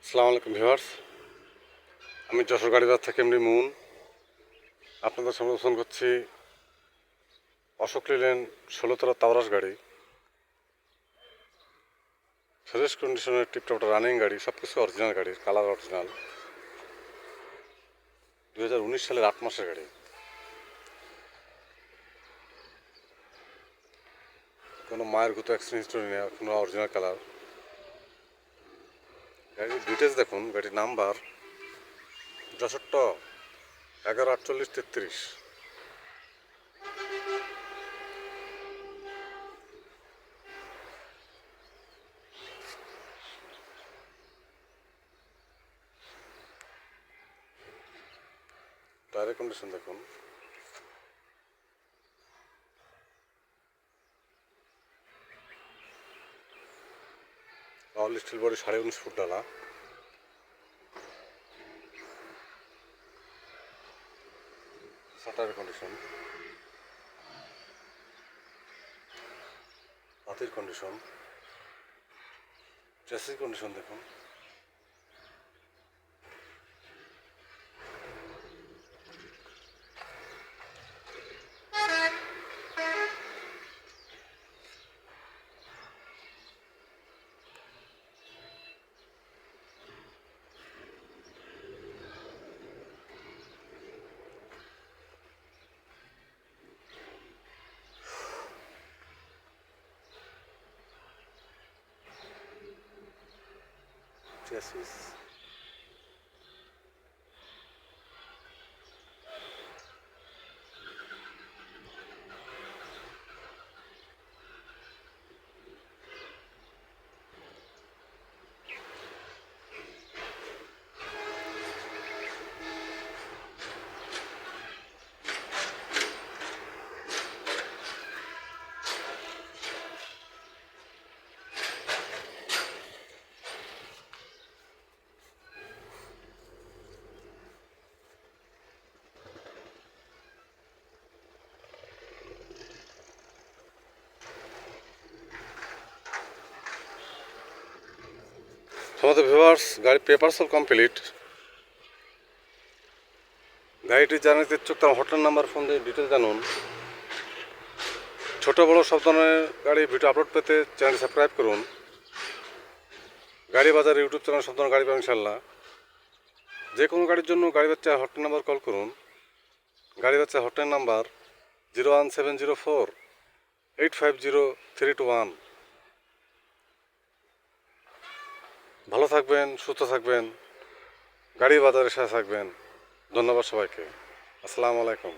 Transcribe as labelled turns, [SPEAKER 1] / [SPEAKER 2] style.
[SPEAKER 1] আসসালামু আলাইকুম ভিউয়ার্স, আমি যশোর গাড়িবাজার থেকে এমডি মুন আপনাদের সামনে উপস্থাপন করছি অশোক লিলেন 16 তাওরাস গাড়ি। ফ্রেশ কন্ডিশনের টিপটপ রানিং গাড়ি, সব কিছু অরিজিনাল গাড়ি, কালার অরিজিনাল। 2019 সালের 8 মাসের গাড়ি। কোনো মায়ের গুতো অ্যাক্সিডেন্ট হিস্টোরি নেই, কোনো অরিজিনাল কালার। গাড়ির ডিটেলস দেখুন। গাড়ির নাম্বার যশোর 114833। টায়ারের কন্ডিশন দেখুন। অল স্টিল বডি, 19.5 ফুট ডালা। টায়ারের কন্ডিশন, হাতির কন্ডিশন, চেসির কন্ডিশন দেখুন। চেসিস, আমাদের ভিউয়ার্স, গাড়ির পেপারস অল কমপ্লিট। গাড়িটি জানাতে ইচ্ছুক তার হটলাইন নাম্বার ফোন দিয়ে ডিটেলস জানুন। ছোটো বড়ো সব ধরনের গাড়ি ভিডিও আপলোড পেতে চ্যানেলটি সাবস্ক্রাইব করুন। গাড়ি বাজার ইউটিউব চ্যানেল সব ধরনের গাড়ি পাবেন ইনশাল্লাহ। যে কোনো গাড়ির জন্য গাড়ি বাচ্চা হটলাইন নাম্বার কল করুন। গাড়ি বাচ্চা হটলাইন নাম্বার 01704-850-321। ভালো থাকবেন, সুস্থ থাকবেন, গাড়ি বাজারের সাথে থাকবেন। ধন্যবাদ সবাইকে। আসসালামু আলাইকুম।